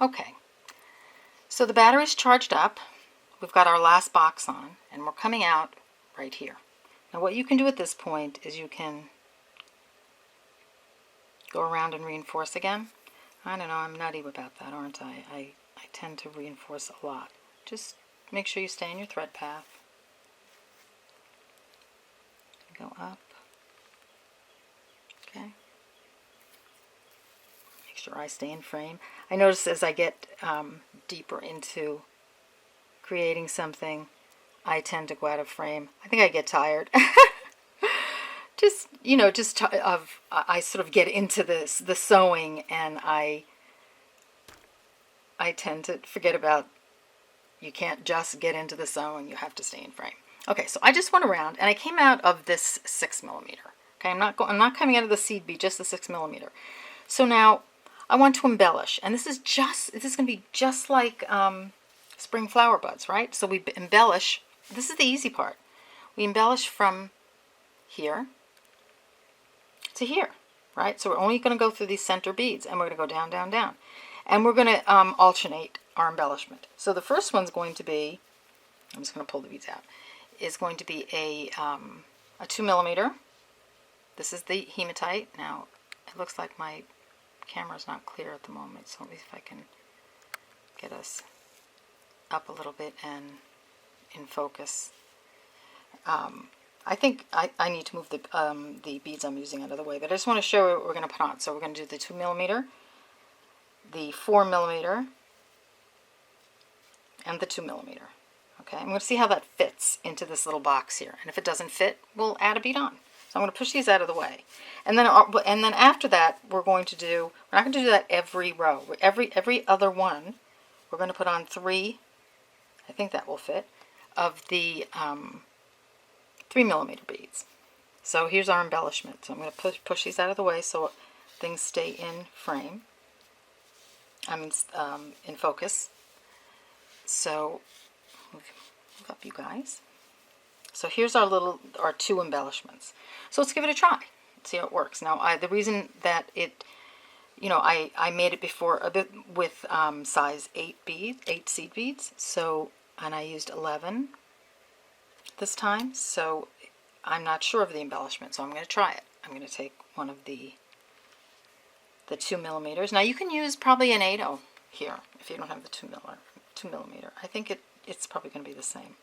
Okay, so the battery's charged up. We've got our last box on, and we're coming out right here. Now what you can do at this point is you can go around and reinforce again. I don't know, I'm nutty about that, aren't I? I tend to reinforce a lot. Just make sure you stay in your thread path. Go up. Okay. Make sure I stay in frame. I notice as I get deeper into creating something, I tend to go out of frame. I think I get tired. Just, you know, I sort of get into the sewing, and I tend to forget about, you can't just get into the sewing, you have to stay in frame. Okay, so I just went around and I came out of this 6mm. Okay, I'm not coming out of the seed bead, just the 6mm. So now I want to embellish, and this is going to be just like spring flower buds, right? So we embellish. This is the easy part. We embellish from here to here, right? So we're only going to go through these center beads, and we're going to go down, down, down. And we're going to alternate our embellishment. So the first one's going to be, I'm just going to pull the beads out, is going to be a 2mm. This is the hematite. Now, it looks like my camera's not clear at the moment, so let me see if I can get us up a little bit and in focus. I think I need to move the beads I'm using out of the way, but I just want to show you what we're going to put on. So we're going to do the 2mm, the 4mm, and the 2mm. Okay, I'm going to see how that fits into this little box here, and if it doesn't fit, we'll add a bead on. So I'm going to push these out of the way, and then after that, we're not going to do that every row. Every other one, we're going to put on 3. I think that will fit, of the 3mm beads. So here's our embellishment. So I'm going to push these out of the way so things stay in frame. In focus. So move up, you guys. So here's our 2 embellishments. So let's give it a try. Let's see how it works. Now, the reason that it, I made it before a bit with size 8 seed beads. So, and I used 11 this time. So I'm not sure of the embellishment. So I'm going to try it. I'm going to take one of the 2mm. Now you can use probably an 8/0 here if you don't have the 2mm. I think it's probably going to be the same.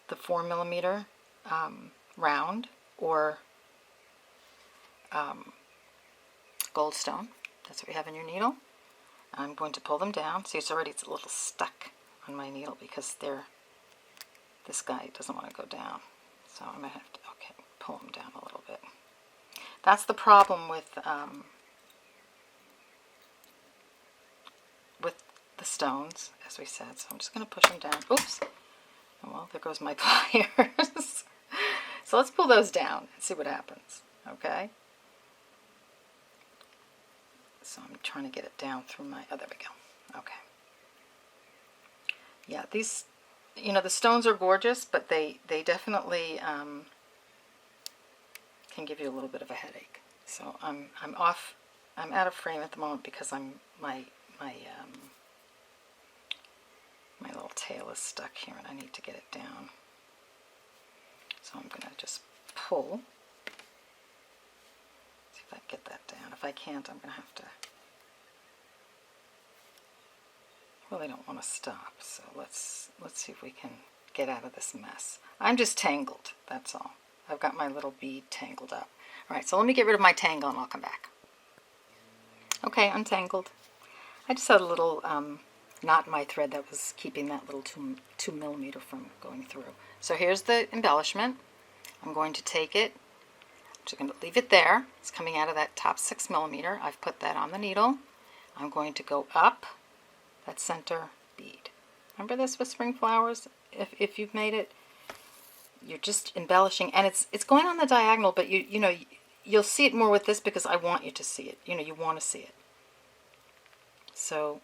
The 4mm round or goldstone. That's what you have in your needle. I'm going to pull them down. See, it's a little stuck on my needle because this guy doesn't want to go down. So I'm going to have to, pull them down a little bit. That's the problem with the stones, as we said. So I'm just going to push them down. Oops. Oh, well, there goes my pliers. So let's pull those down and see what happens. Okay. So I'm trying to get it down through my, oh, there we go. Okay. Yeah, these, the stones are gorgeous, but they definitely can give you a little bit of a headache. So I'm out of frame at the moment because my little tail is stuck here and I need to get it down. So I'm going to just pull. See if I can get that down. If I can't, I'm going to have to. Well, I don't want to stop, so let's see if we can get out of this mess. I'm just tangled, that's all. I've got my little bead tangled up. Alright, so let me get rid of my tangle and I'll come back. Okay, untangled. I just had a little knot in my thread that was keeping that little 2mm from going through. So here's the embellishment. I'm going to take it. I'm just going to leave it there. It's coming out of that top 6mm. I've put that on the needle. I'm going to go up that center bead. Remember this with spring flowers? If you've made it, you're just embellishing, and it's going on the diagonal, but you'll see it more with this because I want you to see it. You want to see it. So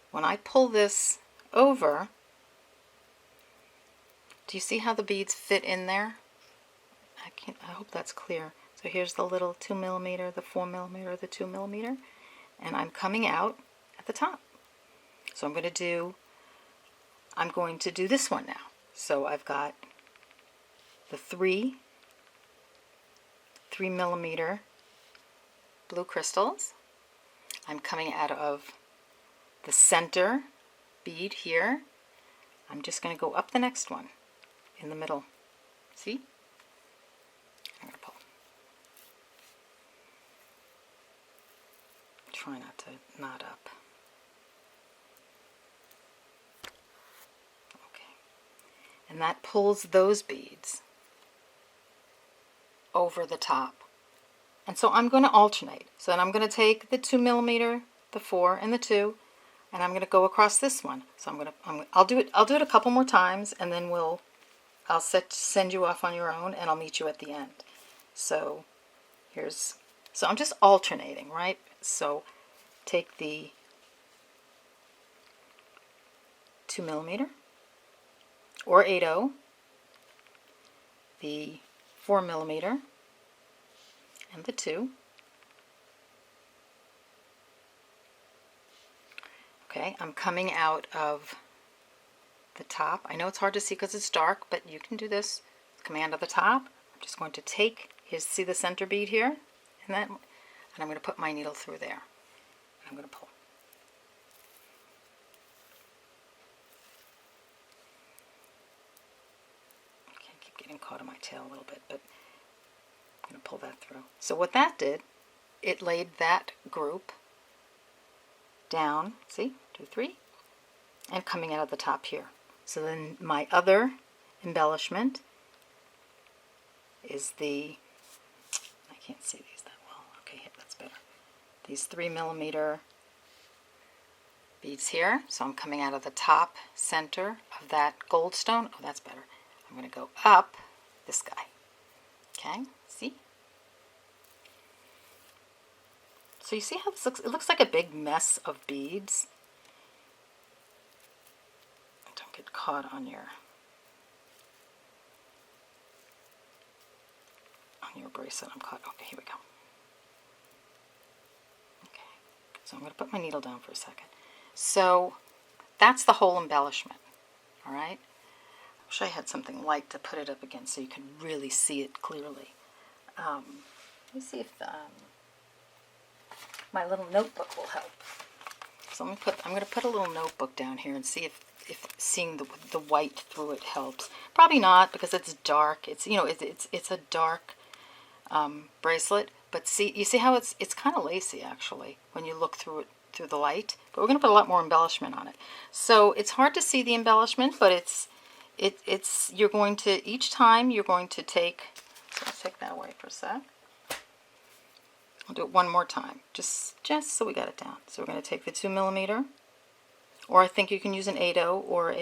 when I pull this over, do you see how the beads fit in there? I hope that's clear. So here's the little 2mm, the 4mm, the 2mm, and I'm coming out at the top. So I'm going to do this one now. So I've got the 3mm blue crystals. I'm coming out of the center bead here. I'm just going to go up the next one in the middle. See? I'm going to pull. Try not to knot up. Okay. And that pulls those beads over the top. And so I'm going to alternate. So then I'm going to take the 2mm, the 4 and the 2, and I'm going to go across this one. So I'll do it a couple more times, and then I'll send you off on your own, and I'll meet you at the end. So so I'm just alternating, right? So take the 2mm or 8/0, the 4mm, and the 2. Okay, I'm coming out of the top. I know it's hard to see because it's dark, but you can do this. Coming out of the top, I'm just going to see the center bead here, and I'm going to put my needle through there. I'm going to pull. Okay, I keep getting caught in my tail a little bit, but I'm going to pull that through. So what that did, it laid that group down, see, 2, 3, and coming out of the top here. So then my other embellishment is I can't see these that well. Okay, here, that's better. These 3mm beads here. So I'm coming out of the top center of that gold stone. Oh, that's better. I'm going to go up this guy. Okay, see? So you see how this looks? It looks like a big mess of beads. Don't get caught on your bracelet. I'm caught. Okay, here we go. Okay, so I'm going to put my needle down for a second. So that's the whole embellishment. All right. I wish I had something light to put it up against so you can really see it clearly. Let me see if my little notebook will help. So I'm going to put a little notebook down here and see if seeing the white through it helps. Probably not, because it's dark. It's it's a dark bracelet. But you see how it's kind of lacy actually when you look through it through the light. But we're going to put a lot more embellishment on it. So it's hard to see the embellishment, but you're going to each time you're going to take. So let's take that away for a sec. I'll do it one more time, just so we got it down. So we're going to take the 2mm, or I think you can use an 8/0 or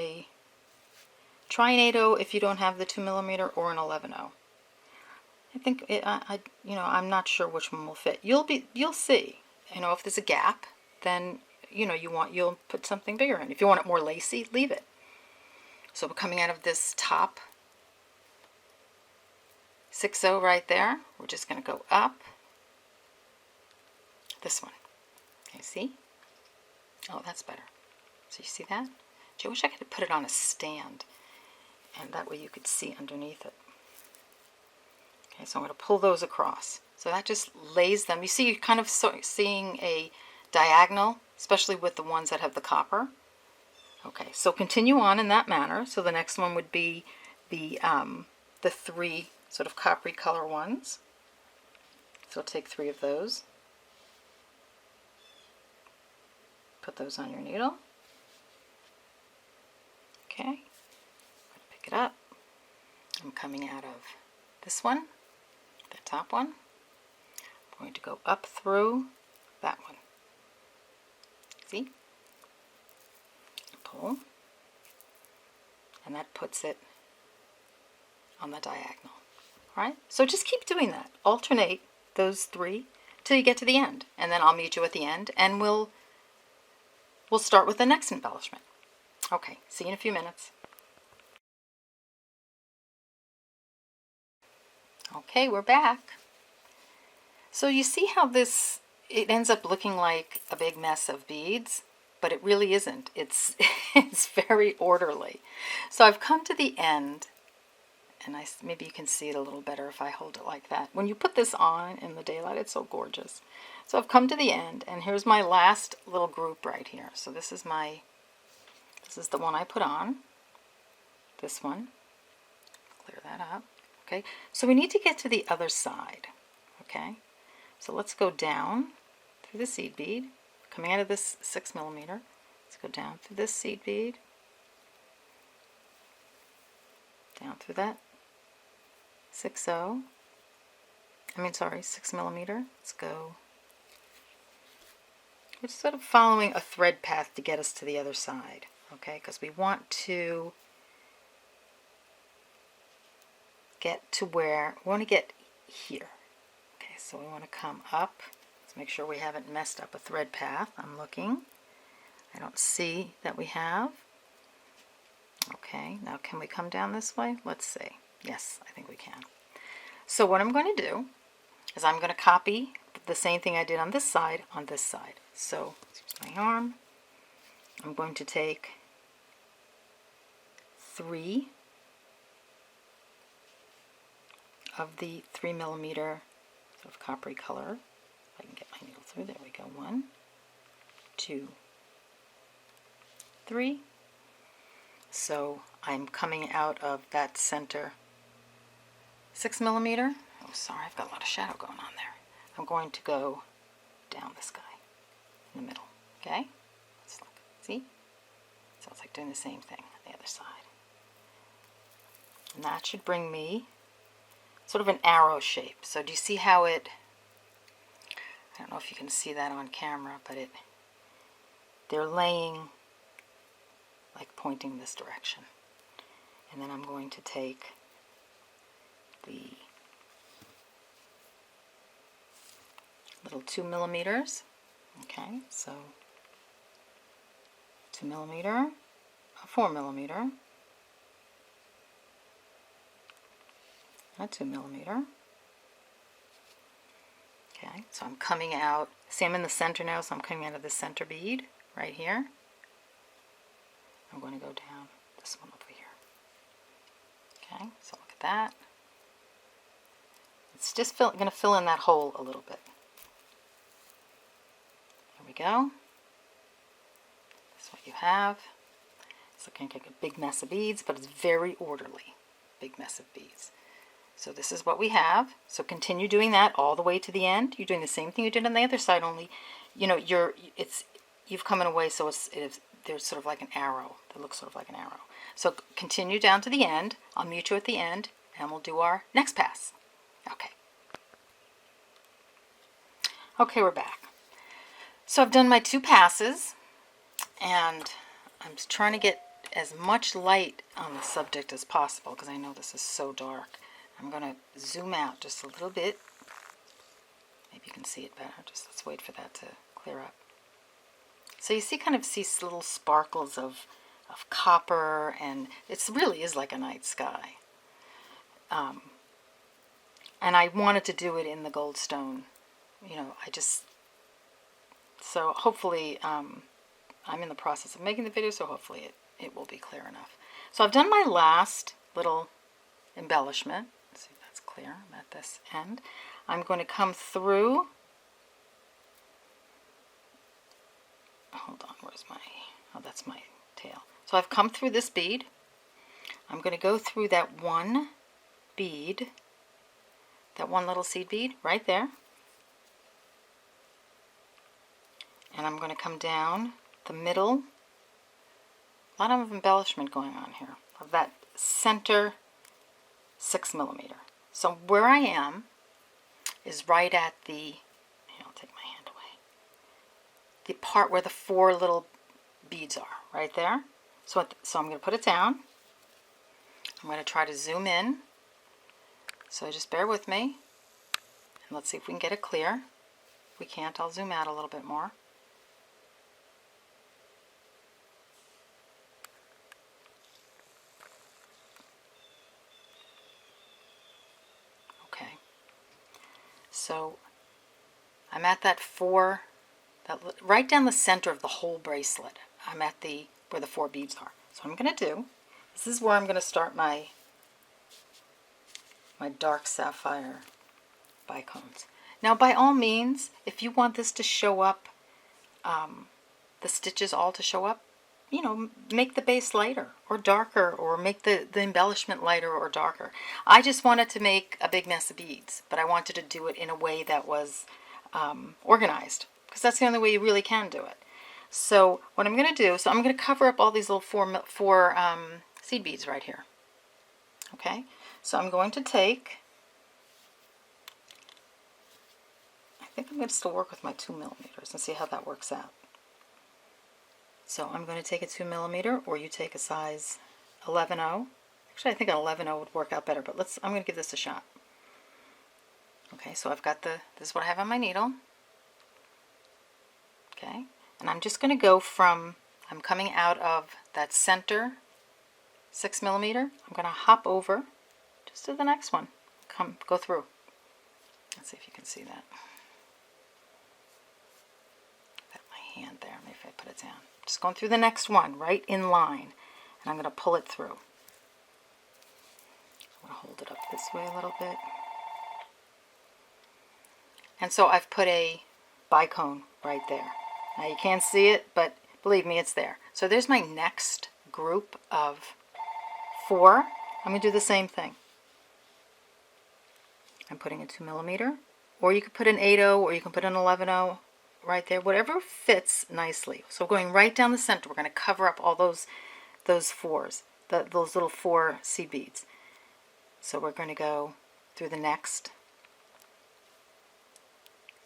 try an 8/0 if you don't have the 2mm, or an 11/0. I think I'm not sure which one will fit. You'll see. If there's a gap, then you'll put something bigger in. If you want it more lacy, leave it. So we're coming out of this top 6/0 right there. We're just going to go up. This one. Okay, see? Oh, that's better. So you see that? Gee, I wish I could put it on a stand, and that way you could see underneath it. Okay, so I'm going to pull those across. So that just lays them. You see, you're kind of seeing a diagonal, especially with the ones that have the copper. Okay, so continue on in that manner. So the next one would be the 3 sort of coppery color ones. So take 3 of those. Put those on your needle. Okay, pick it up. I'm coming out of this one, the top one. I'm going to go up through that one. See? Pull. And that puts it on the diagonal. Alright? So just keep doing that. Alternate those 3 till you get to the end. And then I'll meet you at the end, and we'll start with the next embellishment. Okay, see you in a few minutes. Okay, we're back. So you see how it ends up looking like a big mess of beads? but it really isn't. It's it's very orderly. So I've come to the end, and maybe you can see it a little better if I hold it like that. When you put this on in the daylight, it's so gorgeous. So I've come to the end, and here's my last little group right here. So this is the one I put on. This one. Clear that up. Okay, so we need to get to the other side. Okay, so let's go down through the seed bead, coming out of this 6mm. Let's go down through this seed bead, down through that 6mm. Let's go. We're sort of following a thread path to get us to the other side, okay? Because we want to get to where we want to get here. Okay, so we want to come up. Let's make sure we haven't messed up a thread path. I'm looking. I don't see that we have. Okay, now can we come down this way? Let's see. Yes, I think we can. So what I'm going to do is I'm going to copy the same thing I did on this side on this side. So here's my arm. I'm going to take 3 of the 3mm sort of coppery color. If I can get my needle through, there we go. 1, 2, 3. So I'm coming out of that center 6mm. Oh, sorry, I've got a lot of shadow going on there. I'm going to go down this guy in the middle. Okay? Let's look. See? So it's like doing the same thing on the other side. And that should bring me sort of an arrow shape. So do you see how it, I don't know if you can see that on camera, but they're laying, like pointing this direction. And then I'm going to take the little 2mm. Okay, so 2mm, a 4mm, a 2mm. Okay, so I'm coming out, see I'm in the center now, so I'm coming out of the center bead right here. I'm going to go down this one over here. Okay, so look at that. It's just going to fill in that hole a little bit. There we go. That's what you have. It's looking like a big mess of beads, but it's very orderly. Big mess of beads. So this is what we have. So continue doing that all the way to the end. You're doing the same thing you did on the other side, only, you know, you've come in a way so there's sort of like an arrow. It looks sort of like an arrow. So continue down to the end. I'll mute you at the end, and we'll do our next pass. Okay. Okay, we're back. So I've done my 2 passes, and I'm trying to get as much light on the subject as possible because I know this is so dark. I'm going to zoom out just a little bit. Maybe you can see it better. Just let's wait for that to clear up. So you see little sparkles of copper, and it really is like a night sky. And I wanted to do it in the goldstone. You know, so hopefully, I'm in the process of making the video, so hopefully it will be clear enough. So I've done my last little embellishment. Let's see if that's clear. I'm at this end. I'm going to come through. Hold on, where's my, oh, that's my tail. So I've come through this bead. I'm going to go through that one bead, that one little seed bead right there. And I'm going to come down the middle. A lot of embellishment going on here of that center 6mm. So where I am is right at the, I'll take my hand away, the part where the 4 little beads are, right there. So I'm going to put it down. I'm going to try to zoom in. So just bear with me. And let's see if we can get it clear. If we can't, I'll zoom out a little bit more. Okay. So I'm at that 4 right down the center of the whole bracelet. I'm at where the 4 beads are. So what I'm going to do, this is where I'm going to start my dark sapphire bicones. Now, by all means, if you want this to show up, the stitches all to show up, you know, make the base lighter or darker, or make the embellishment lighter or darker. I just wanted to make a big mess of beads, but I wanted to do it in a way that was organized, because that's the only way you really can do it. So what I'm going to do, so I'm going to cover up all these little four seed beads right here. Okay, so I'm going to take, I think I'm going to still work with my 2 millimeters and see how that works out. So I'm going to take a 2 millimeter, or you take a size 11/0. Actually, I think an 11/0 would work out better, but I'm going to give this a shot. Okay, so I've got this is what I have on my needle. Okay, and I'm just going to go from, I'm coming out of that center 6 millimeter. I'm going to hop over just to the next one. Go through. Let's see if you can see that. Got my hand there. Maybe if I put it down. Just going through the next one, right in line, and I'm going to pull it through. I'm going to hold it up this way a little bit. And so I've put a bicone right there. Now you can't see it, but believe me, it's there. So there's my next group of 4. I'm going to do the same thing. I'm putting a 2 millimeter, or you could put an 8/0, or you can put an 11/0 right there, whatever fits nicely. So going right down the center, we're going to cover up all those 4s, those little 4 seed beads. So we're going to go through the next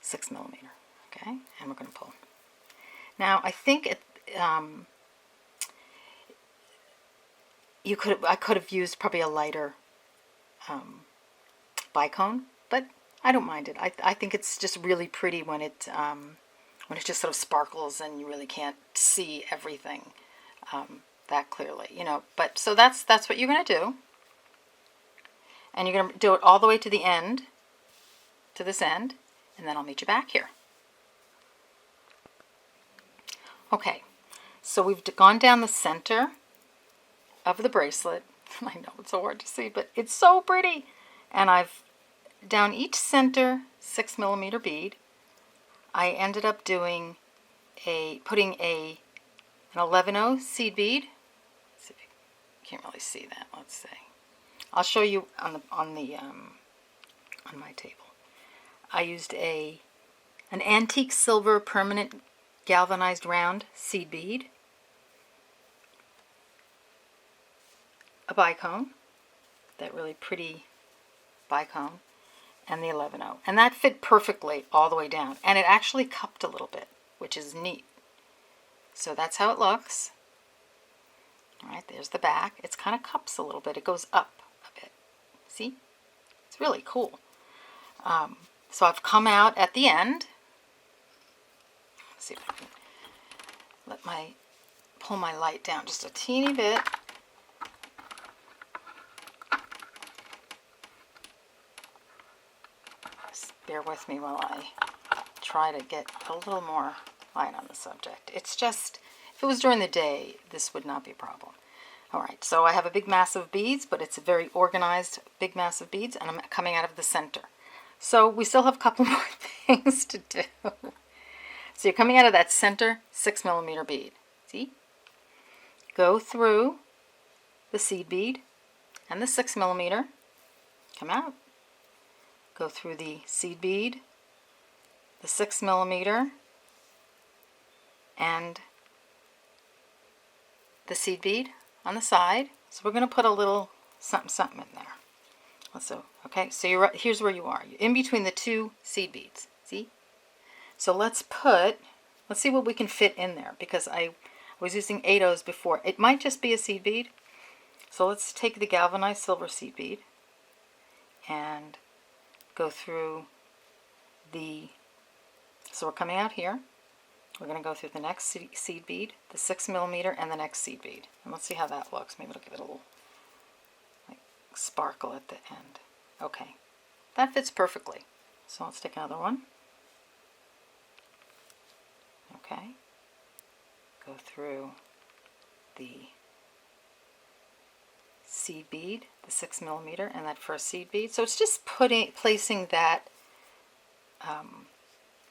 6 millimeter, okay, and we're going to pull. Now I think I could have used probably a lighter bicone, but I don't mind it. I think it's just really pretty when it just sort of sparkles and you really can't see everything that clearly, you know. But so that's what you're going to do, and you're going to do it all the way to the end, to this end, and then I'll meet you back here. Okay, so we've gone down the center of the bracelet. I know it's so hard to see, but it's so pretty. And I've down each center 6 millimeter bead. I ended up doing putting an 11/0 seed bead. Let's see if you can't really see that. Let's see. I'll show you on my table. I used an antique silver permanent galvanized round seed bead, a bicone, that really pretty bicone, and the 11/0, and that fit perfectly all the way down, and it actually cupped a little bit, which is neat. So that's how it looks. All right, there's the back. It's kind of cups a little bit. It goes up a bit. See? It's really cool. So I've come out at the end. Let's see if I can pull my light down just a teeny bit. Just bear with me while I try to get a little more light on the subject. It's just, if it was during the day, this would not be a problem. All right, so I have a big mass of beads, but it's a very organized big mass of beads, and I'm coming out of the center. So we still have a couple more things to do. So you're coming out of that center 6 millimeter bead. See? Go through the seed bead and the 6 millimeter. Come out. Go through the seed bead, the 6 millimeter, and the seed bead on the side. So we're going to put a little something in there. So, okay, so here's where you are. You're in between the 2 seed beads. See? So let's see what we can fit in there, because I was using 8/0s before. It might just be a seed bead. So let's take the galvanized silver seed bead and go through so we're coming out here. We're going to go through the next seed bead, the 6 millimeter, and the next seed bead. And let's see how that looks. Maybe it'll give it a little sparkle at the end. Okay, that fits perfectly. So let's take another one. Okay, go through the seed bead, the 6mm, and that first seed bead. So it's just placing that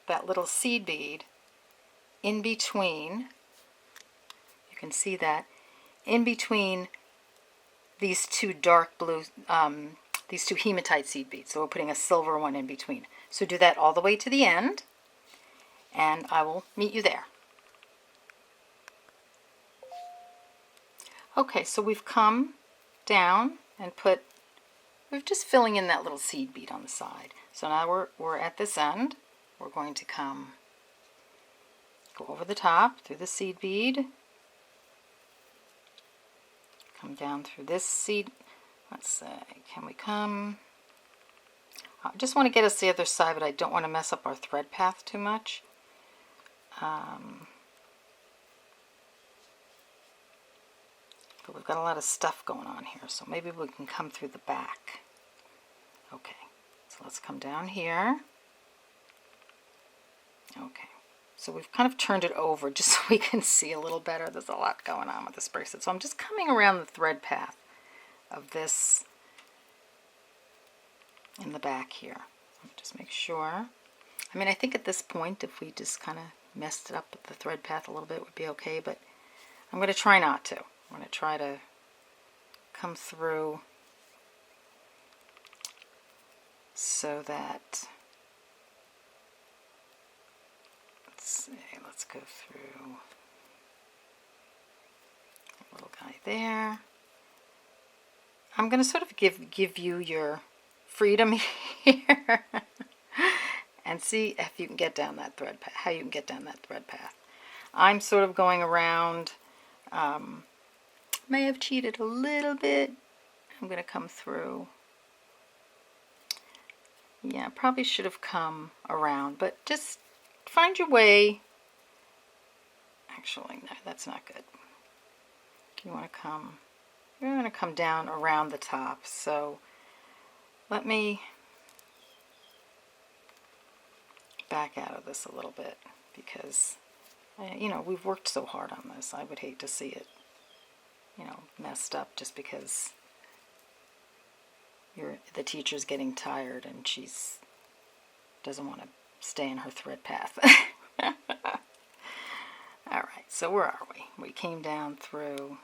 that little seed bead in between. You can see that in between these two dark blue, these two hematite seed beads. So we're putting a silver one in between. So do that all the way to the end, and I will meet you there. Okay, so we've come down and we're just filling in that little seed bead on the side. So now we're at this end. We're going to go over the top through the seed bead, come down through this seed. Let's see, can we come? I just want to get us the other side, but I don't want to mess up our thread path too much. But we've got a lot of stuff going on here, so maybe we can come through the back. Okay, so let's come down here. Okay, so we've kind of turned it over just so we can see a little better. There's a lot going on with this bracelet. So I'm just coming around the thread path of this in the back here. Just make sure. I mean, I think at this point, if we just kind of messed it up with the thread path a little bit, it would be okay, but I'm going to try not to. I'm going to try to come through so that, let's go through a little guy there. I'm going to sort of give you your freedom here and see if you can get down that thread path, how you can get down that thread path. I'm sort of going around, may have cheated a little bit. I'm going to come through. Yeah, probably should have come around, but just find your way. Actually, no, that's not good. You want to come, you're going to come down around the top. So let me back out of this a little bit because, you know, we've worked so hard on this. I would hate to see it, you know, messed up just because the teacher's getting tired and she's doesn't want to stay in her thread path. All right, so where are we? We came down through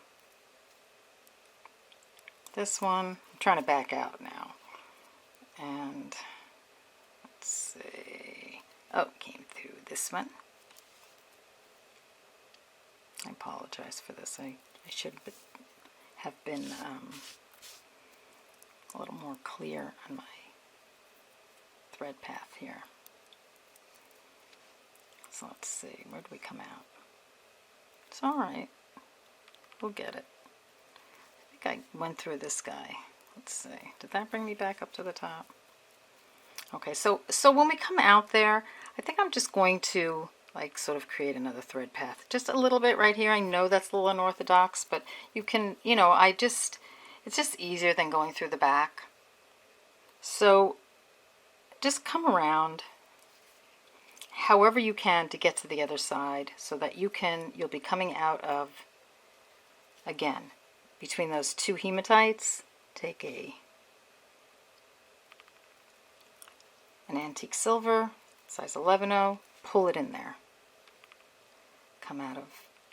this one. I'm trying to back out now. And let's see. Oh, came through this one. I apologize for this. I should have been a little more clear on my thread path here. So let's see, where did we come out? It's alright. We'll get it. I think I went through this guy. Let's see. Did that bring me back up to the top? Okay, so when we come out there, I think I'm just going to like sort of create another thread path. Just a little bit right here. I know that's a little unorthodox, but you can, you know, it's just easier than going through the back. So just come around however you can to get to the other side so that you'll be coming out of, again, between those two hematites, take an antique silver, size 11/0, pull it in there. Come out of,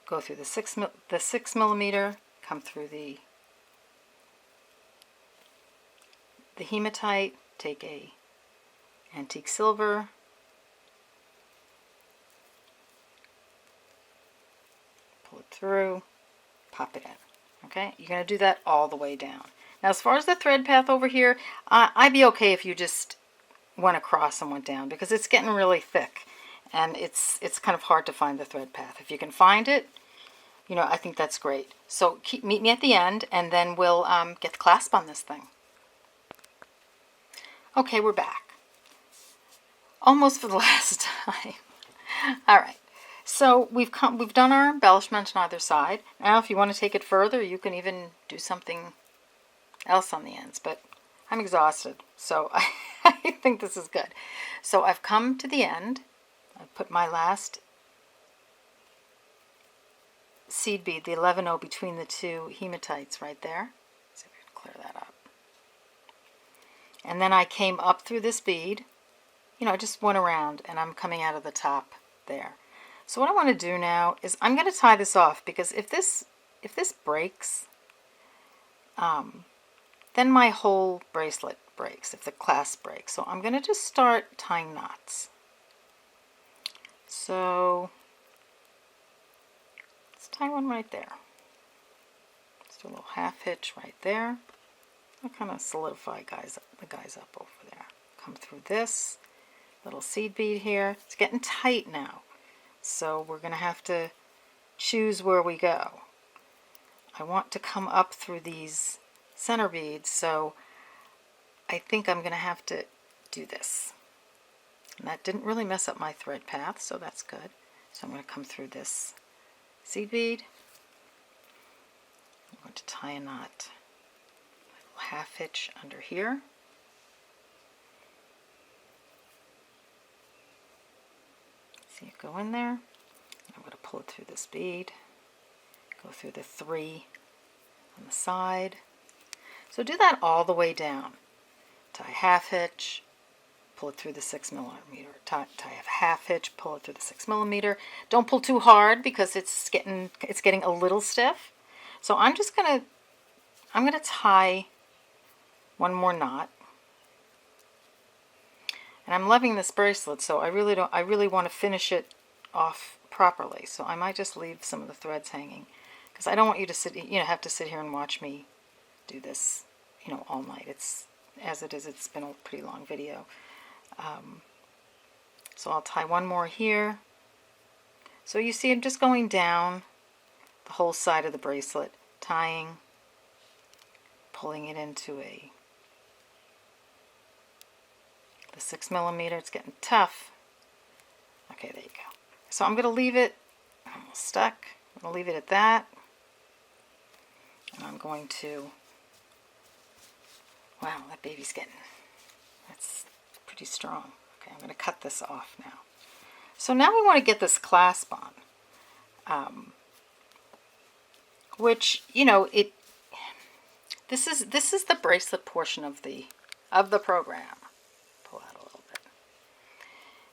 go through the 6mm, come through the hematite, take a antique silver, pull it through, pop it in. Okay, you're going to do that all the way down. Now as far as the thread path over here, I'd be okay if you just went across and went down because it's getting really thick and it's kind of hard to find the thread path. If you can find it, you know, I think that's great. So meet me at the end and then we'll get the clasp on this thing. Okay, we're back. Almost for the last time. All right. So we've done our embellishment on either side. Now if you want to take it further, you can even do something else on the ends, but I'm exhausted, so I think this is good. So I've come to the end. I put my last seed bead, the 11-0 between the two hematites right there. Let's see if we can clear that up. And then I came up through this bead, you know, I just went around, and I'm coming out of the top there. So what I want to do now is I'm going to tie this off, because if this breaks, then my whole bracelet breaks, if the clasp breaks. So I'm going to just start tying knots. So let's tie one right there. Let's do a little half hitch right there. I'll kind of solidify the guys up over there. Come through this little seed bead here. It's getting tight now, so we're going to have to choose where we go. I want to come up through these center beads, so I think I'm going to have to do this. And that didn't really mess up my thread path, so that's good. So I'm going to come through this seed bead. I'm going to tie a knot, a little half hitch under here. See it go in there. I'm going to pull it through this bead, go through the 3 on the side. So do that all the way down. Tie a half hitch, pull it through the 6mm. Tie a half hitch, pull it through the 6mm. Don't pull too hard, because it's getting a little stiff. So I'm gonna tie one more knot. And I'm loving this bracelet, so I really want to finish it off properly. So I might just leave some of the threads hanging, because I don't want you to have to sit here and watch me do this, all night. It's been a pretty long video. So I'll tie one more here. So you see I'm just going down the whole side of the bracelet, tying, pulling it into the 6mm. It's getting tough. Okay, there you go. So I'm going to leave it, I'm almost stuck. I'm going to leave it at that. And I'm going to, wow, that baby's that's pretty strong. Okay, I'm going to cut this off now. So now we want to get this clasp on, which, this is the bracelet portion of the program. Pull out a little bit.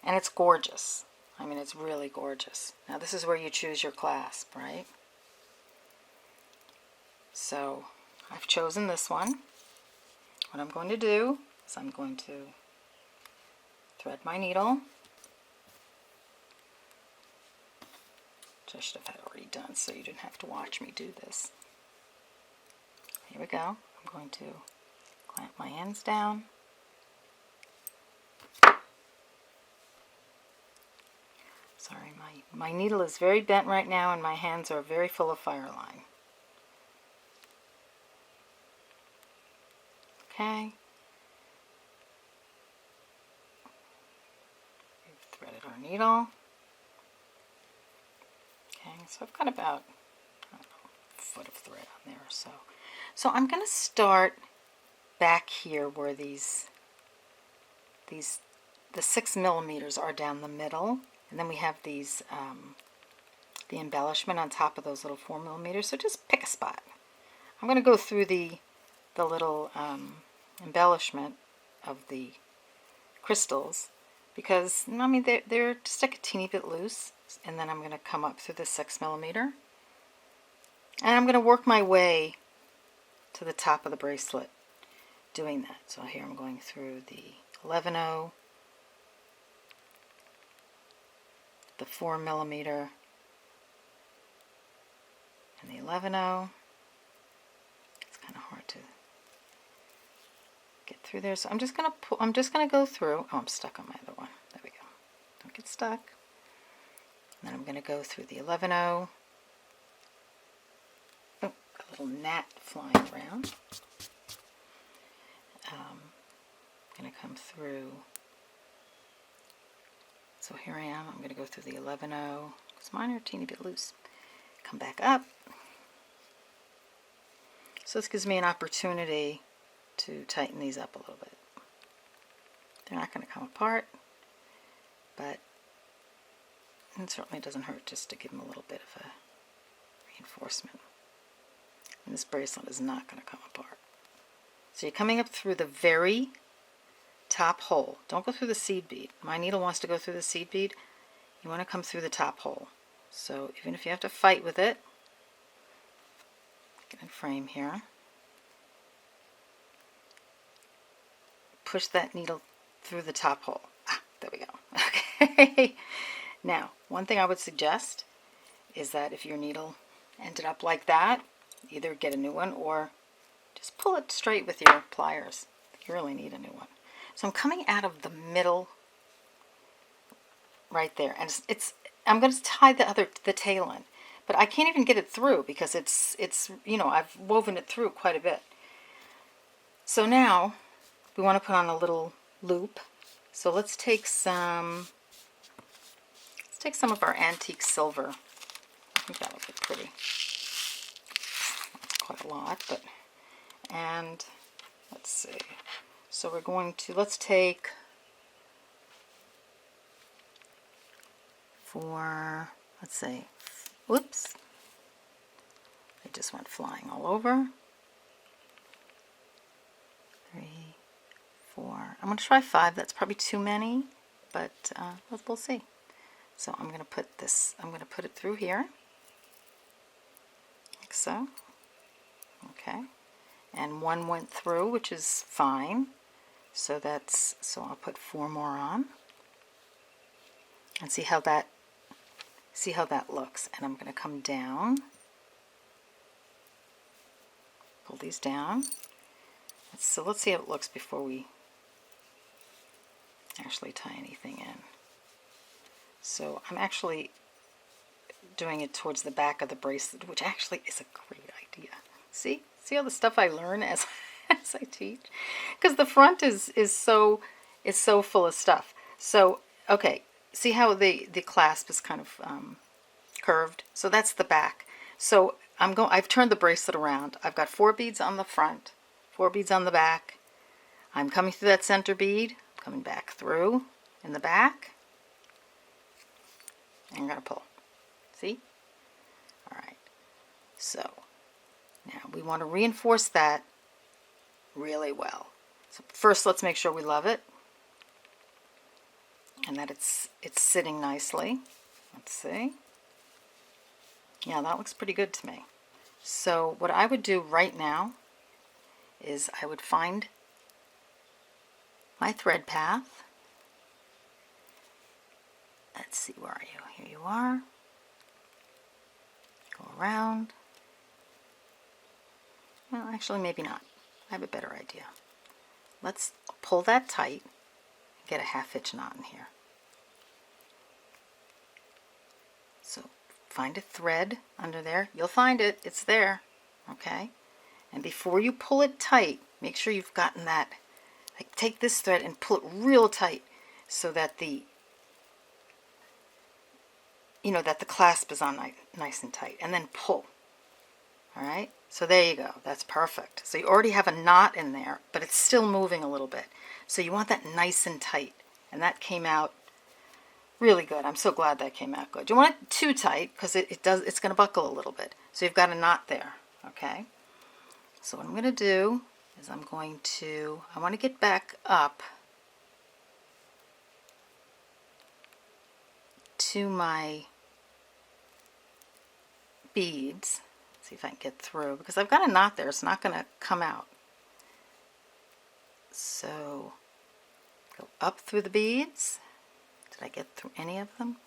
And it's gorgeous. I mean, it's really gorgeous. Now this is where you choose your clasp, right? So I've chosen this one. What I'm going to do is I'm going to thread my needle, which I should have had already done so you didn't have to watch me do this. Here we go. I'm going to clamp my ends down. Sorry, my needle is very bent right now, and my hands are very full of fire line. Okay. We've threaded our needle. Okay, so I've got about, I don't know, a foot of thread on there or so. So I'm going to start back here where the 6mm are down the middle. And then we have these, the embellishment on top of those little 4mm. So just pick a spot. I'm going to go through the little embellishment of the crystals, because, I mean, they're just like a teeny bit loose. And then I'm going to come up through the 6mm. And I'm going to work my way to the top of the bracelet doing that. So here I'm going through the 11-0, the 4mm, and the 11-0. It's kind of hard to get through there, so I'm just gonna go through. Oh, I'm stuck on my other one. There we go. Don't get stuck. And then I'm gonna go through the 11-0. Oh, a little gnat flying around. I'm gonna come through. So here I am. I'm going to go through the 11-0, because mine are a teeny bit loose. Come back up. So this gives me an opportunity to tighten these up a little bit. They're not going to come apart, but it certainly doesn't hurt just to give them a little bit of reinforcement. And this bracelet is not going to come apart. So you're coming up through the very top hole. Don't go through the seed bead. My needle wants to go through the seed bead. You want to come through the top hole. So even if you have to fight with it, get in frame here. Push that needle through the top hole. Ah, there we go. Okay. Now, one thing I would suggest is that if your needle ended up like that, either get a new one or just pull it straight with your pliers. You really need a new one. So I'm coming out of the middle right there, and I'm going to tie the tail in, but I can't even get it through because it's I've woven it through quite a bit. So now we want to put on a little loop. So let's take some of our antique silver. I think that would look pretty. That's quite a lot, but and let's see. So we're going to, let's take for, let's say, whoops, they just went flying all over. 3, 4, I'm going to try 5, that's probably too many, but we'll see. So I'm going to put this, I'm going to put it through here, like so, okay, and one went through, which is fine, so I'll put 4 more on, and see how that looks. And I'm going to come down, pull these down. So let's see how it looks before we actually tie anything in. So I'm actually doing it towards the back of the bracelet, which actually is a great idea. See all the stuff I learn as I teach, because the front is so full of stuff. So okay, see how the clasp is kind of curved. So that's the back. So I've turned the bracelet around. I've got 4 beads on the front, 4 beads on the back. I'm coming through that center bead, coming back through in the back, and I'm going to pull. See? All right. So now we want to reinforce that really well. So first, let's make sure we love it and that it's sitting nicely. Let's see. Yeah, that looks pretty good to me. So what I would do right now is I would find my thread path. Let's see, where are you? Here you are. Go around. Well, actually, maybe not. I have a better idea. Let's pull that tight and get a 1/2 inch knot in here. So find a thread under there. You'll find it. It's there. Okay? And before you pull it tight, make sure you've gotten that. Like, take this thread and pull it real tight so that the clasp is on nice and tight. And then pull. All right? So there you go. That's perfect. So you already have a knot in there, but it's still moving a little bit. So you want that nice and tight. And that came out really good. I'm so glad that came out good. You want it too tight because it's going to buckle a little bit. So you've got a knot there. Okay? So what I'm going to do is I want to get back up to my beads. See if I can get through, because I've got a knot there. It's not going to come out. So go up through the beads. Did I get through any of them?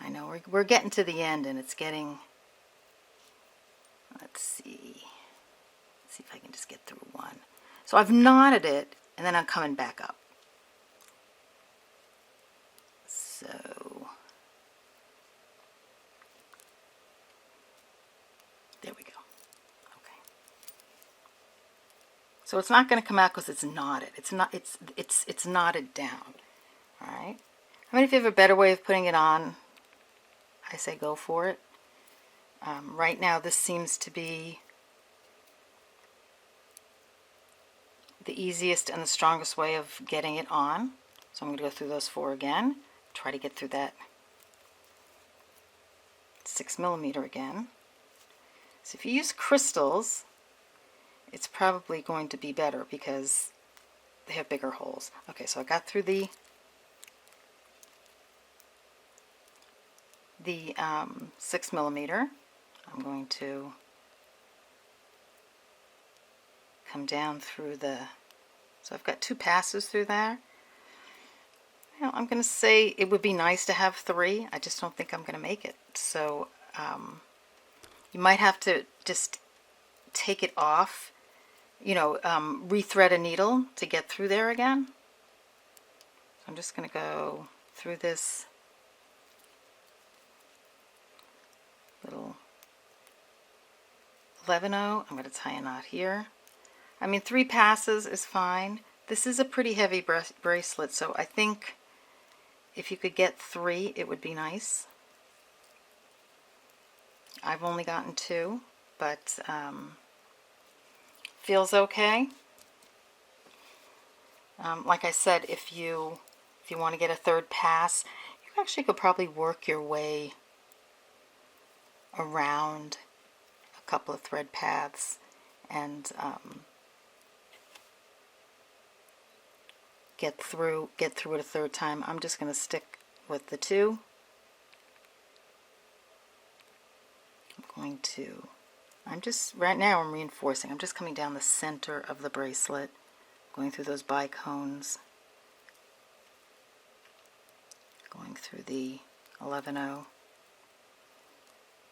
I know we're getting to the end, and it's getting, let's see if I can just get through one. So I've knotted it, and then I'm coming back up. So there we go. Okay. So it's not going to come out because it's knotted. It's knotted down. All right. I mean, if you have a better way of putting it on, I say go for it. Right now, this seems to be the easiest and the strongest way of getting it on. So I'm going to go through those 4 again. Try to get through that 6mm again. So if you use crystals, it's probably going to be better because they have bigger holes. Okay, so I got through the 6mm. I'm going to come down through so I've got 2 passes through there. Now, I'm going to say it would be nice to have 3. I just don't think I'm going to make it. So you might have to just take it off, rethread a needle to get through there again. I'm just going to go through this little 11-0. I'm going to tie a knot here. I mean, 3 passes is fine. This is a pretty heavy bracelet, so I think if you could get 3, it would be nice. I've only gotten 2, but feels okay. Like I said, if you want to get a 3rd pass, you actually could probably work your way around a couple of thread paths and get through it a 3rd time. I'm just going to stick with the 2. Right now I'm reinforcing. I'm just coming down the center of the bracelet, going through those bicones, going through the 11-0, and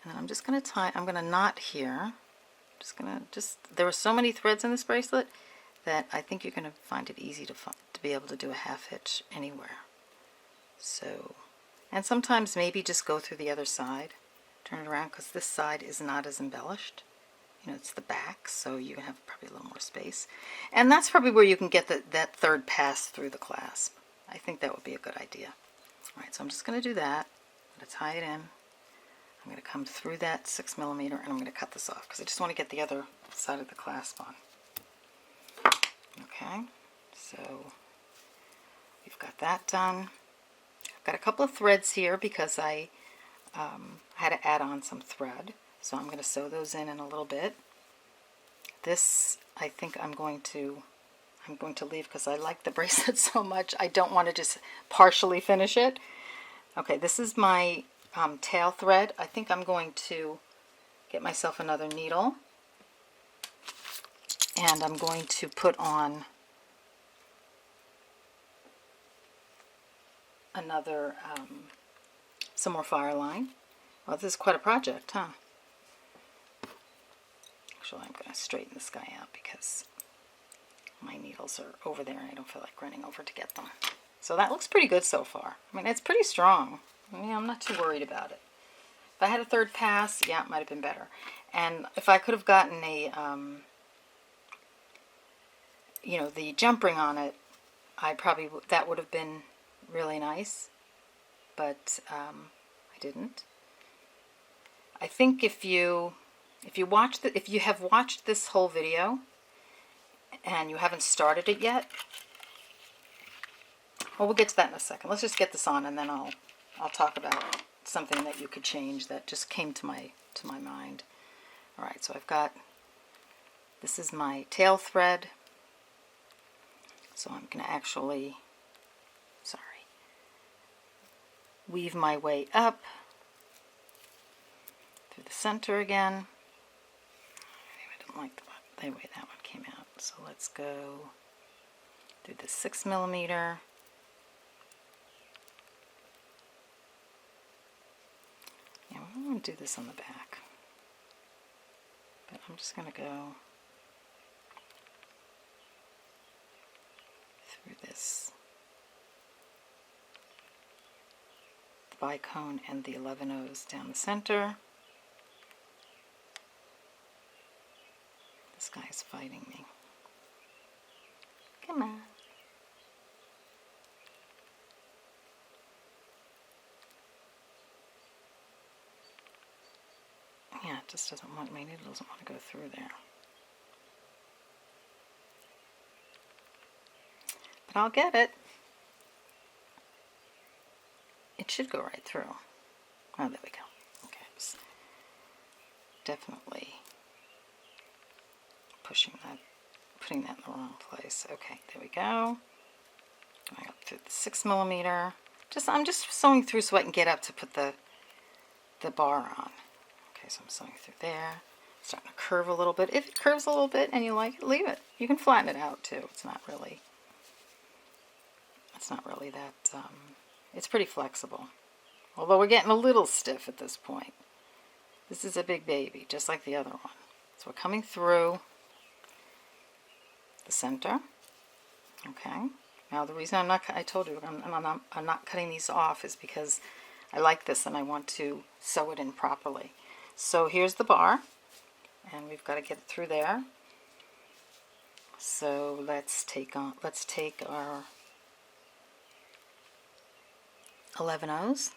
then I'm just going to I'm going to knot here. There are so many threads in this bracelet that I think you're going to find it easy to be able to do a half hitch anywhere. So, and sometimes maybe just go through the other side, turn it around, because this side is not as embellished. It's the back, so you have probably a little more space. And that's probably where you can get that 3rd pass through the clasp. I think that would be a good idea. Alright, so I'm just going to do that. I'm going to tie it in. I'm going to come through that 6mm, and I'm going to cut this off because I just want to get the other side of the clasp on. Okay, so we've got that done. I've got a couple of threads here because I had to add on some thread. So I'm going to sew those in a little bit. This, I think I'm going to leave because I like the bracelet so much. I don't want to just partially finish it. Okay, this is my tail thread. I think I'm going to get myself another needle. And I'm going to put on another, some more fire line. Well, this is quite a project, huh? Actually, I'm going to straighten this guy out because my needles are over there and I don't feel like running over to get them. So that looks pretty good so far. I mean, it's pretty strong. I'm not too worried about it. If I had a 3rd pass, yeah, it might have been better. And if I could have gotten a, the jump ring on it, that would have been really nice. But I didn't. I think if you have watched this whole video and you haven't started it yet, well, we'll get to that in a second. Let's just get this on, and then I'll talk about something that you could change that just came to my mind. All right, so this is my tail thread. So I'm going to actually, weave my way up through the center again. I didn't like the way that one came out. So let's go through the 6mm. Yeah, we're going to do this on the back. But I'm just going to go through this bicone and the 11-0s down the center. This guy's fighting me. Come on. Yeah, it just doesn't want, my needle doesn't want to go through there. But I'll get it. It should go right through. Oh, there we go. Okay. was definitely putting that in the wrong place. Okay, there we go. Going up through the 6mm. I'm just sewing through so I can get up to put the bar on. Okay, so I'm sewing through there. Starting to curve a little bit. If it curves a little bit and you like it, leave it. You can flatten it out too. It's not really that, it's pretty flexible. Although we're getting a little stiff at this point. This is a big baby, just like the other one. So we're coming through the center. Okay. Now the reason I told you I'm not cutting these off is because I like this and I want to sew it in properly. So here's the bar, and we've got to get it through there. So let's take our 11 O's.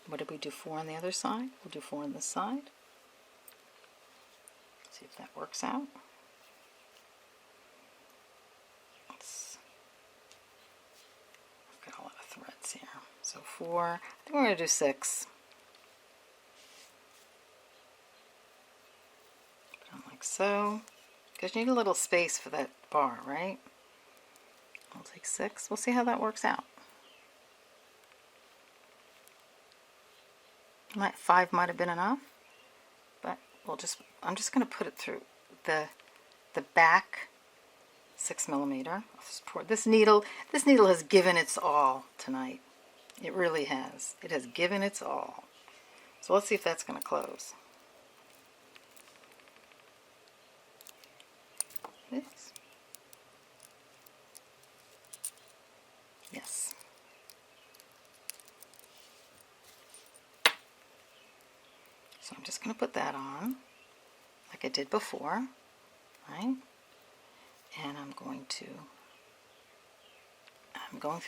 What did we do? 4 on the other side. We'll do 4 on this side. See if that works out. I've got a lot of threads here. So 4. I think we're going to do 6. Put on like so. Because you need a little space for that bar, right? I'll take 6. We'll see how that works out. 5 might have been enough, but I'm just going to put it through the back 6mm. This needle has given its all tonight. It really has. It has given its all. So let's see if that's going to close. This. Yes. So I'm just going to put that on like I did before, right? And I'm going through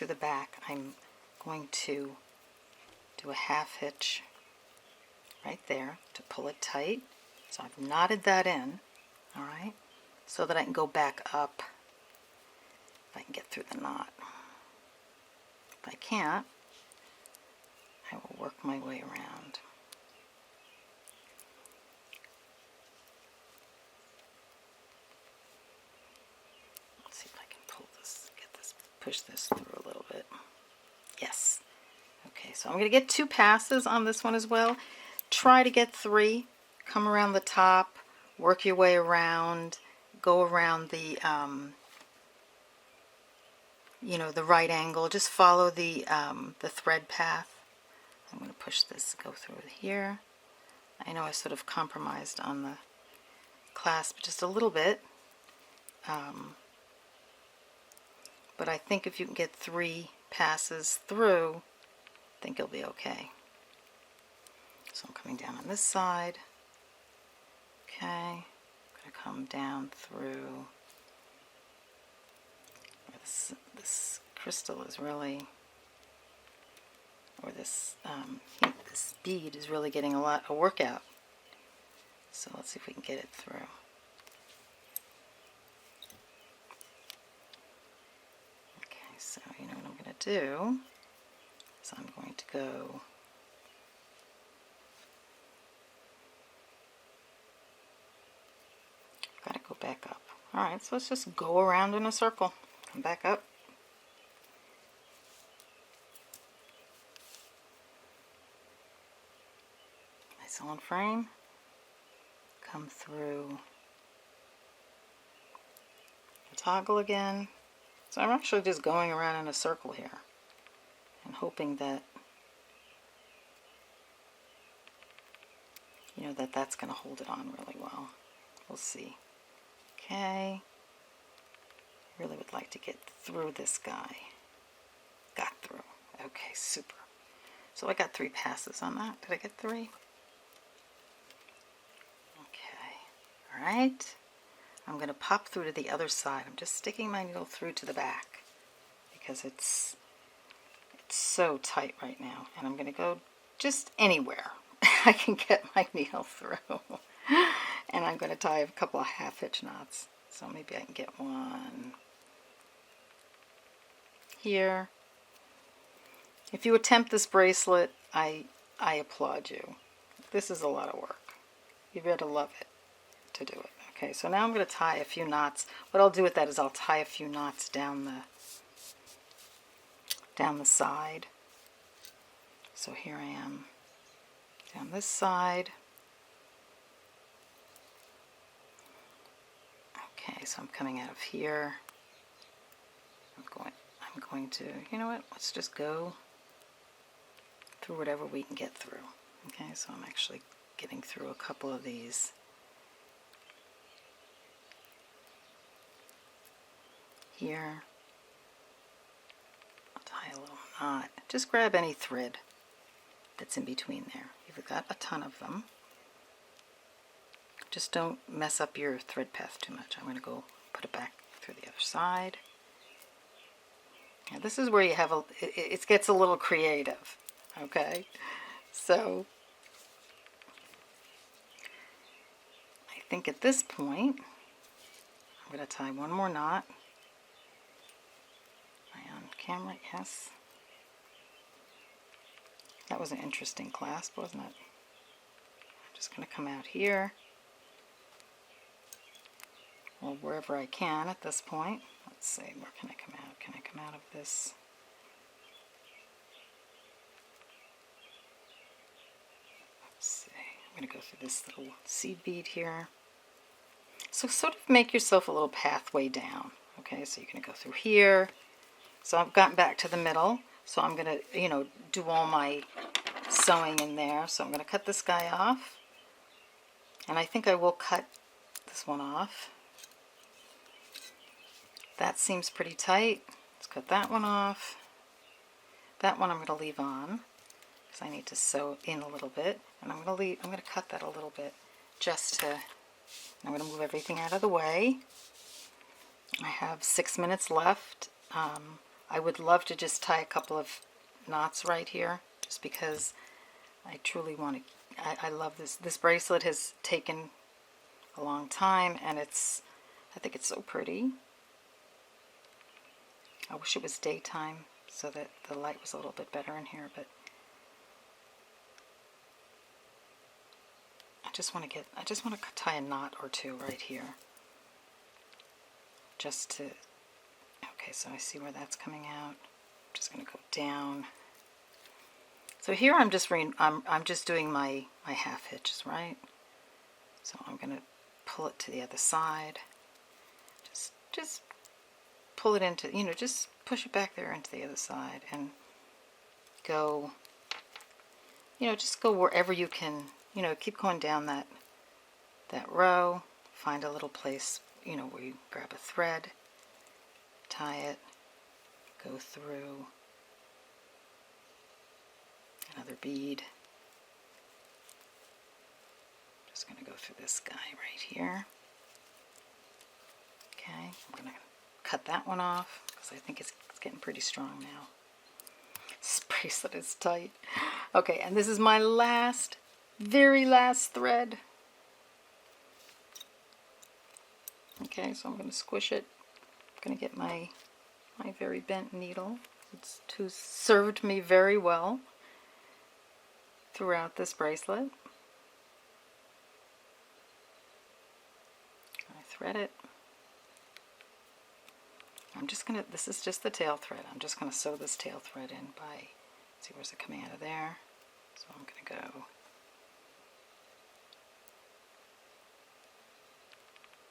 the back. I'm going to do a half hitch right there to pull it tight. So I've knotted that in, all right, so that I can go back up if I can get through the knot. If I can't, I will work my way around. Push this through a little bit. Yes. Okay, so I'm going to get 2 passes on this one as well. Try to get 3. Come around the top, work your way around, go around the, the right angle. Just follow the thread path. I'm going to push this, go through here. I know I sort of compromised on the clasp just a little bit. But I think if you can get 3 passes through, I think you'll be okay. So I'm coming down on this side. Okay, I'm going to come down through. This crystal is really, or this bead is really getting a workout. So let's see if we can get it through. So you know what I'm going to do is I'm going to go got to go back up. Alright, so let's just go around in a circle. Come back up. Nice on frame. Come through the toggle again. So I'm actually just going around in a circle here and hoping that, that's going to hold it on really well. We'll see. Okay. Really would like to get through this guy. Got through. Okay, super. So I got 3 passes on that. Did I get 3? Okay. All right. I'm going to pop through to the other side. I'm just sticking my needle through to the back because it's so tight right now. And I'm going to go just anywhere I can get my needle through. And I'm going to tie a couple of half hitch knots. So maybe I can get one here. If you attempt this bracelet, I applaud you. This is a lot of work. You better love it to do it. Okay, so now I'm going to tie a few knots. What I'll do with that is I'll tie a few knots down the side. So here I am down this side. Okay, so I'm coming out of here. I'm going to, you know what, let's just go through whatever we can get through. Okay, so I'm actually getting through a couple of these. Here, I'll tie a little knot. Just grab any thread that's in between there. You've got a ton of them. Just don't mess up your thread path too much. I'm going to go put it back through the other side. Now this is where you have it gets a little creative, okay? So I think at this point I'm going to tie one more knot. Am I on camera? Yes. That was an interesting clasp, wasn't it? I'm just going to come out here, or wherever I can at this point. Let's see, where can I come out? Can I come out of this? Let's see, I'm going to go through this little seed bead here. So sort of make yourself a little pathway down. Okay, so you're going to go through here. So I've gotten back to the middle. So I'm going to, you know, do all my sewing in there. So I'm going to cut this guy off. And I think I will cut this one off. That seems pretty tight. Let's cut that one off. That one I'm going to leave on because I need to sew in a little bit. And I'm going to cut that a little bit just to, I'm going to move everything out of the way. I have 6 minutes left. I would love to just tie a couple of knots right here just because I truly want to, I love this. This bracelet has taken a long time and I think it's so pretty. I wish it was daytime so that the light was a little bit better in here, but I just want to tie a knot or two right here. Just to, okay, so I see where that's coming out. I'm just going to go down. So here I'm just doing my half hitches, right? So I'm going to pull it to the other side. Just pull it into, you know, just push it back there into the other side and go, you know, just go wherever you can, you know, keep going down that row, find a little place, you know, where you grab a thread, tie it, go through another bead. Just going to go through this guy right here. Okay, I'm going to cut that one off because I think it's getting pretty strong now. This bracelet is tight. Okay, and this is my very last thread. Okay, so I'm going to squish it. I'm going to get my very bent needle. It's served me very well throughout this bracelet. I thread it. This is just the tail thread. I'm just going to sew this tail thread in by, see where's it coming out of there. So I'm going to go,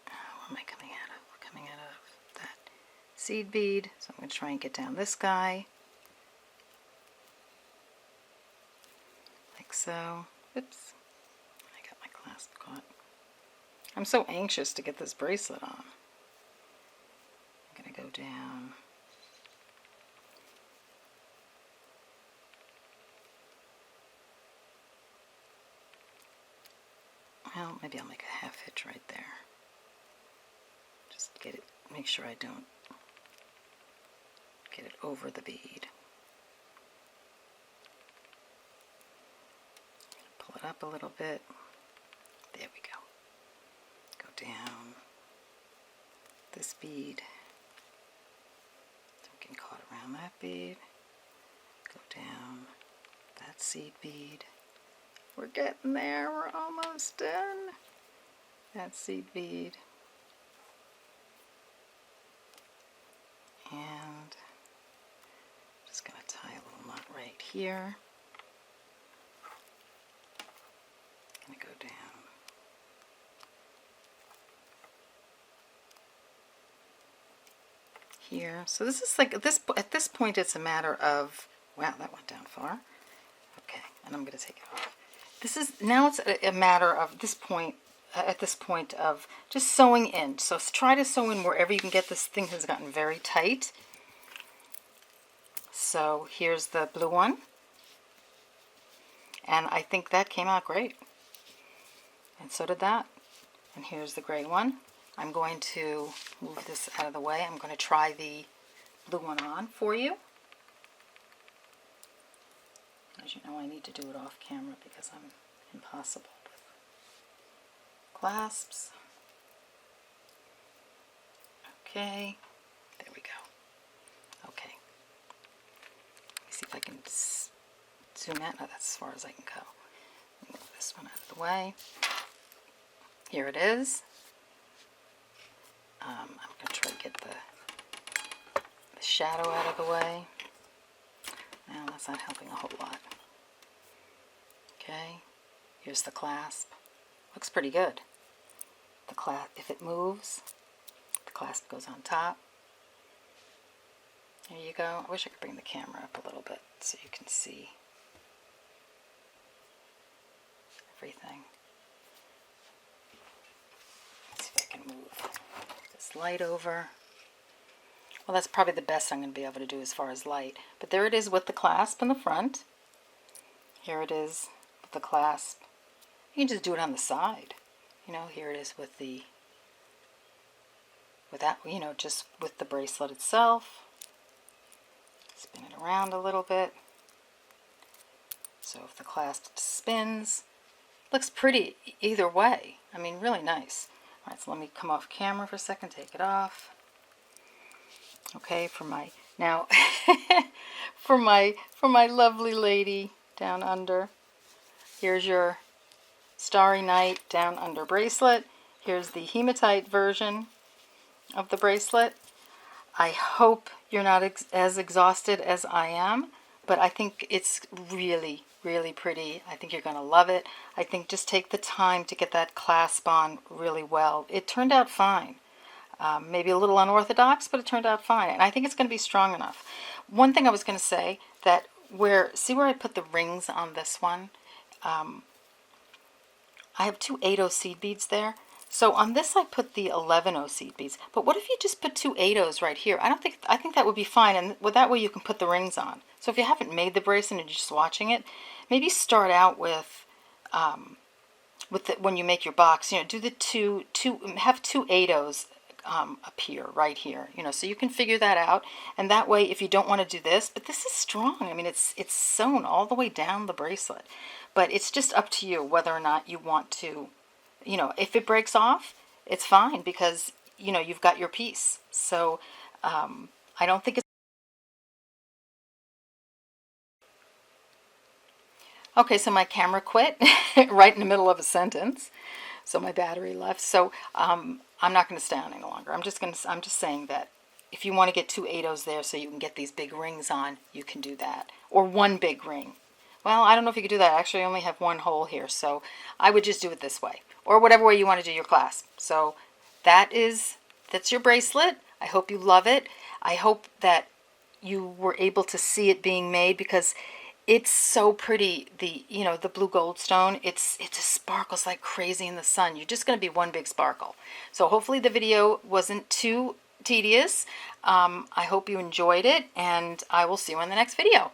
where am I coming out of? We're coming out of that seed bead. So I'm going to try and get down this guy. Like so. Oops. I got my clasp caught. I'm so anxious to get this bracelet on. I'm going to go down. Well, maybe I'll make a half hitch right there. Just get it, make sure I don't get it over the bead. Pull it up a little bit. There we go. Go down this bead. Don't get caught around that bead. Go down that seed bead. We're getting there. We're almost done. That seed bead. And just going to tie a little knot right here. Going to go down. Here. So this is like, at this point it's a matter of, wow, that went down far. Okay, and I'm going to take it off. This is, now it's a matter of this point, at this point of just sewing in. So try to sew in wherever you can get. This thing has gotten very tight. So here's the blue one. And I think that came out great. And so did that. And here's the gray one. I'm going to move this out of the way. I'm going to try the blue one on for you. As you know, I need to do it off camera because I'm impossible with clasps. Okay, there we go. Okay, let me see if I can zoom in. Oh, that's as far as I can go. Move this one out of the way. Here it is. I'm going to try to get the shadow out of the way. Now that's not helping a whole lot. Okay, here's the clasp. Looks pretty good. The clasp, if it moves, the clasp goes on top. There you go. I wish I could bring the camera up a little bit so you can see everything. Let's see if I can move this light over. Well, that's probably the best I'm going to be able to do as far as light. But there it is with the clasp in the front. Here it is with the clasp. You can just do it on the side. You know, here it is with the, you know, just with the bracelet itself. Spin it around a little bit. So if the clasp spins, looks pretty either way. I mean, really nice. All right, so let me come off camera for a second, take it off. Okay, for my now for my lovely lady down under. Here's your Starry Night Down Under bracelet. Here's the hematite version of the bracelet. I hope you're not as exhausted as I am, but I think it's really, really pretty. I think you're going to love it. I think just take the time to get that clasp on really well. It turned out fine. Maybe a little unorthodox, but it turned out fine. And I think it's going to be strong enough. One thing I was going to say, that see where I put the rings on this one? I have 2 8/0 seed beads there. So on this I put the 11/0 seed beads. But what if you just put 2 8/0s right here? I think that would be fine, and that way you can put the rings on. So if you haven't made the bracelet and you're just watching it, maybe start out with when you make your box, you know, do the have 2 8/0s appear right here, you know, so you can figure that out. And that way, if you don't want to do this, but this is strong. I mean, it's sewn all the way down the bracelet, but it's just up to you whether or not you want to, you know, if it breaks off, it's fine because, you know, you've got your piece. So I don't think it's okay. So my camera quit right in the middle of a sentence. So my battery left. So I'm not going to stay on any longer. I'm just saying that if you want to get 2 8/0s there so you can get these big rings on, you can do that. Or one big ring. Well, I don't know if you could do that. Actually, I only have one hole here, so I would just do it this way. Or whatever way you want to do your clasp. So that's your bracelet. I hope you love it. I hope that you were able to see it being made because it's so pretty. You know, the blue gold stone, it just sparkles like crazy in the sun. You're just going to be one big sparkle. So hopefully the video wasn't too tedious. I hope you enjoyed it, and I will see you in the next video.